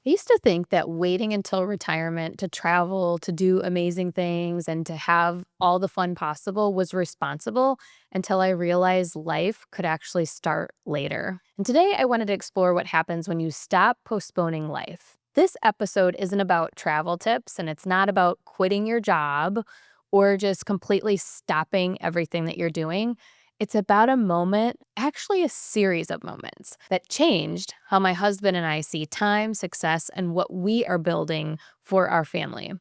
I used to think that waiting until retirement to travel, to do amazing things, and to have all the fun possible was responsible until I realized life could actually start later. And today I wanted to explore what happens when you stop postponing life. This episode isn't about travel tips and it's not about quitting your job or just completely stopping everything that you're doing. It's about a moment, actually a series of moments, that changed how my husband and I see time, success, and what we are building for our family.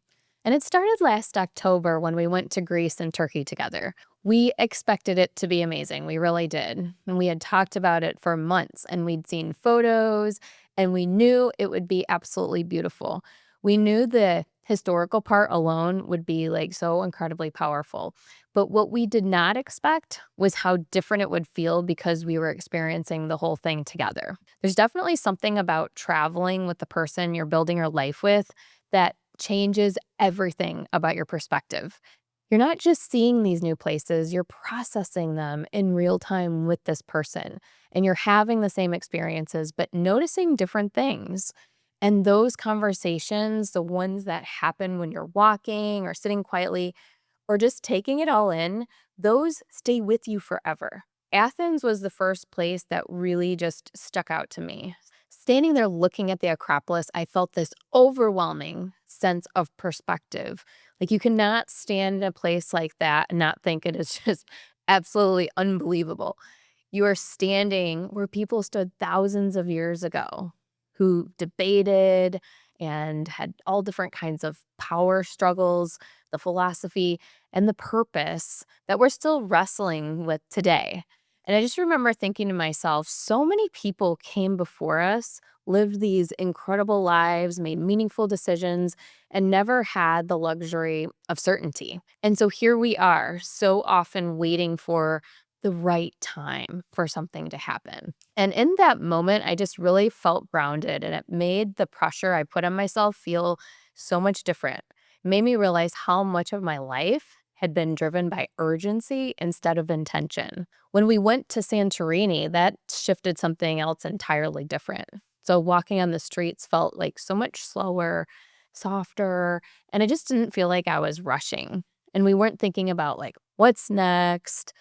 And it started last October when we went to Greece and Turkey together. We expected it to be amazing. We really did. And we had talked about it for months and we'd seen photos and we knew it would be absolutely beautiful. We knew the historical part alone would be like so incredibly powerful. But what we did not expect was how different it would feel because we were experiencing the whole thing together. There's definitely something about traveling with the person you're building your life with that changes everything about your perspective. You're not just seeing these new places, you're processing them in real time with this person. And you're having the same experiences, but noticing different things. And those conversations, the ones that happen when you're walking or sitting quietly, or just taking it all in, those stay with you forever. Athens was the first place that really just stuck out to me. Standing there looking at the Acropolis, I felt this overwhelming sense of perspective. Like you cannot stand in a place like that and not think it is just absolutely unbelievable. You are standing where people stood thousands of years ago who debated and had all different kinds of power struggles, the philosophy, and the purpose that we're still wrestling with today. And I just remember thinking to myself, so many people came before us, lived these incredible lives, made meaningful decisions, and never had the luxury of certainty. And so here we are, so often waiting for the right time for something to happen. And in that moment, I just really felt grounded and it made the pressure I put on myself feel so much different. It made me realize how much of my life had been driven by urgency instead of intention. When we went to Santorini, that shifted something else entirely different. So walking on the streets felt like so much slower, softer, and I just didn't feel like I was rushing. And we weren't thinking about like what's next.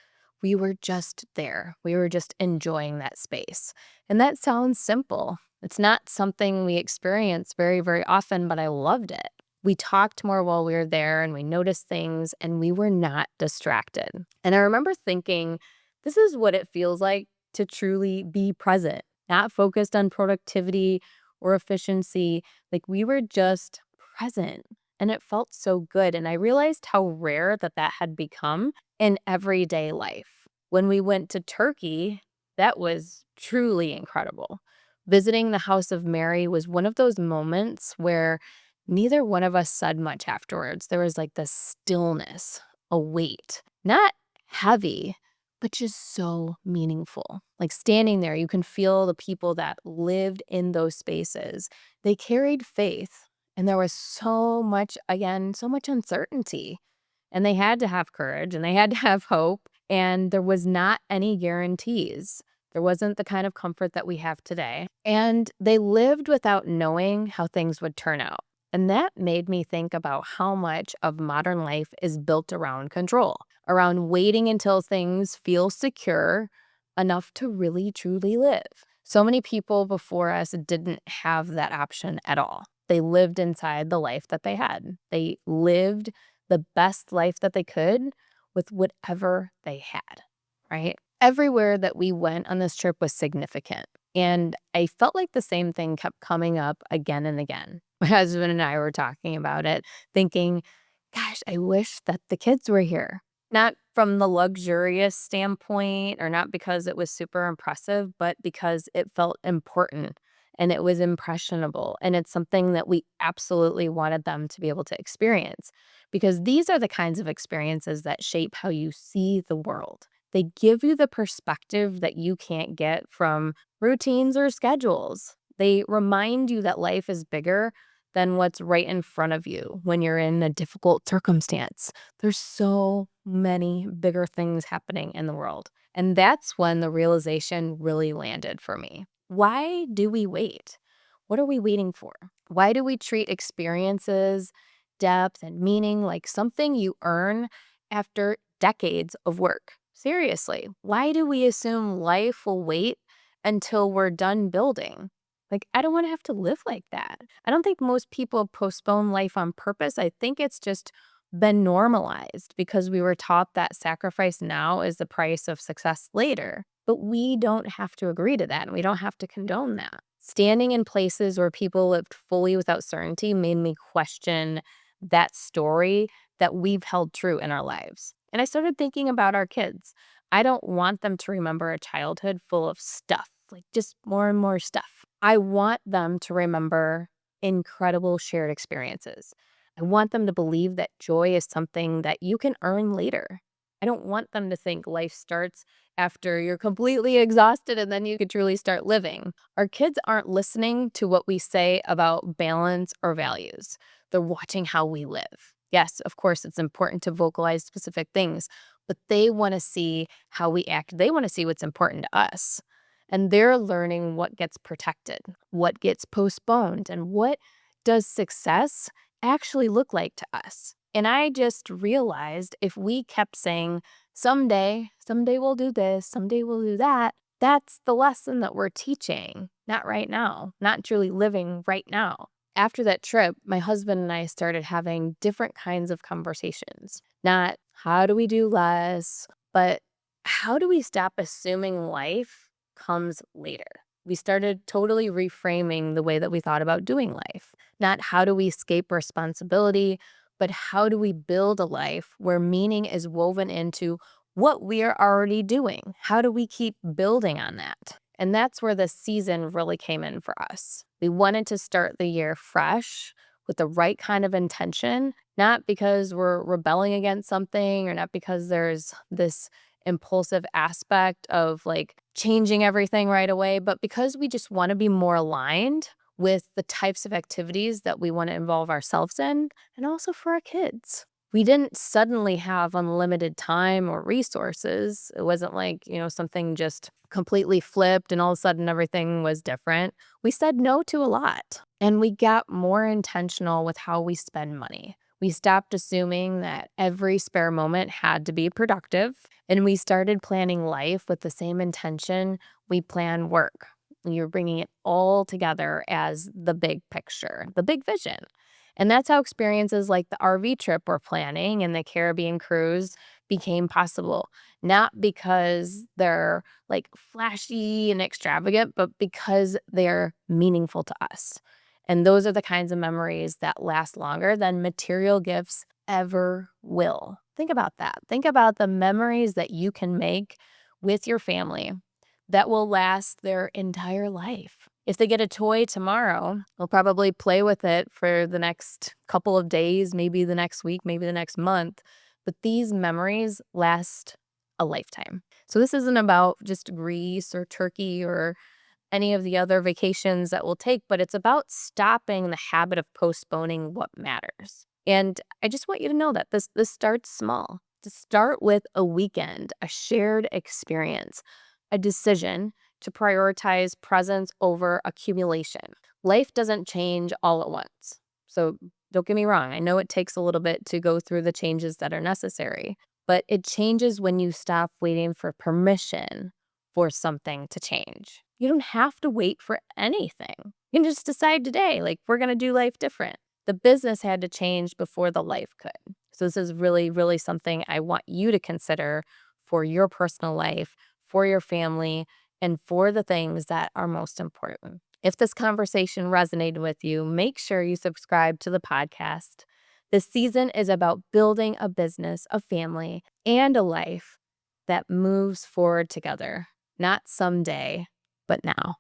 We were just there. We were just enjoying that space. And that sounds simple. It's not something we experience very, very often, but I loved it. We talked more while we were there and we noticed things and we were not distracted. And I remember thinking, this is what it feels like to truly be present, not focused on productivity or efficiency. Like we were just present and it felt so good. And I realized how rare that had become in everyday life. When we went to Turkey, that was truly incredible. Visiting the House of Mary was one of those moments where neither one of us said much afterwards. There was like this stillness, a weight, not heavy, but just so meaningful. Like standing there, you can feel the people that lived in those spaces. They carried faith, and there was so much, again, so much uncertainty. And they had to have courage and they had to have hope. And there was not any guarantees. There wasn't the kind of comfort that we have today. And they lived without knowing how things would turn out. And that made me think about how much of modern life is built around control, around waiting until things feel secure enough to really truly live. So many people before us didn't have that option at all. They lived inside the life that they had. They lived the best life that they could with whatever they had, right? Everywhere that we went on this trip was significant. And I felt like the same thing kept coming up again and again. My husband and I were talking about it, thinking, gosh, I wish that the kids were here. Not from the luxurious standpoint or not because it was super impressive, but because it felt important and it was impressionable. And it's something that we absolutely wanted them to be able to experience because these are the kinds of experiences that shape how you see the world. They give you the perspective that you can't get from routines or schedules. They remind you that life is bigger than what's right in front of you when you're in a difficult circumstance. There's so many bigger things happening in the world. And that's when the realization really landed for me. Why do we wait? What are we waiting for? Why do we treat experiences, depth, and meaning like something you earn after decades of work? Seriously, why do we assume life will wait until we're done building? Like, I don't want to have to live like that. I don't think most people postpone life on purpose. I think it's just been normalized because we were taught that sacrifice now is the price of success later. But we don't have to agree to that and we don't have to condone that. Standing in places where people lived fully without certainty made me question that story that we've held true in our lives. And I started thinking about our kids. I don't want them to remember a childhood full of stuff, like just more and more stuff. I want them to remember incredible shared experiences. I want them to believe that joy is something that you can earn later. I don't want them to think life starts after you're completely exhausted and then you can truly start living. Our kids aren't listening to what we say about balance or values. They're watching how we live. Yes, of course, it's important to vocalize specific things, but they want to see how we act. They want to see what's important to us. And they're learning what gets protected, what gets postponed, and what does success actually look like to us. And I just realized if we kept saying, someday we'll do this, someday we'll do that, that's the lesson that we're teaching, not right now, not truly living right now. After that trip, my husband and I started having different kinds of conversations. Not how do we do less, but how do we stop assuming life comes later? We started totally reframing the way that we thought about doing life. Not how do we escape responsibility, but how do we build a life where meaning is woven into what we are already doing? How do we keep building on that? And that's where the season really came in for us. We wanted to start the year fresh with the right kind of intention, not because we're rebelling against something or not because there's this impulsive aspect of like changing everything right away, but because we just want to be more aligned with the types of activities that we want to involve ourselves in and also for our kids. We didn't suddenly have unlimited time or resources. It wasn't like, something just completely flipped and all of a sudden everything was different. We said no to a lot and we got more intentional with how we spend money. We stopped assuming that every spare moment had to be productive and we started planning life with the same intention we plan work. You're bringing it all together as the big picture, the big vision. And that's how experiences like the RV trip we're planning and the Caribbean cruise became possible. Not because they're like flashy and extravagant, but because they're meaningful to us. And those are the kinds of memories that last longer than material gifts ever will. Think about that. Think about the memories that you can make with your family that will last their entire life. If they get a toy tomorrow, they'll probably play with it for the next couple of days, maybe the next week, maybe the next month. But these memories last a lifetime. So this isn't about just Greece or Turkey or any of the other vacations that we'll take, but it's about stopping the habit of postponing what matters. And I just want you to know that this starts small. To start with a weekend, a shared experience, a decision to prioritize presence over accumulation. Life doesn't change all at once. So don't get me wrong. I know it takes a little bit to go through the changes that are necessary, but it changes when you stop waiting for permission for something to change. You don't have to wait for anything. You can just decide today, like, we're going to do life different. The business had to change before the life could. So this is really, really something I want you to consider for your personal life, for your family, and for the things that are most important. If this conversation resonated with you, make sure you subscribe to the podcast. This season is about building a business, a family, and a life that moves forward together, not someday, but now.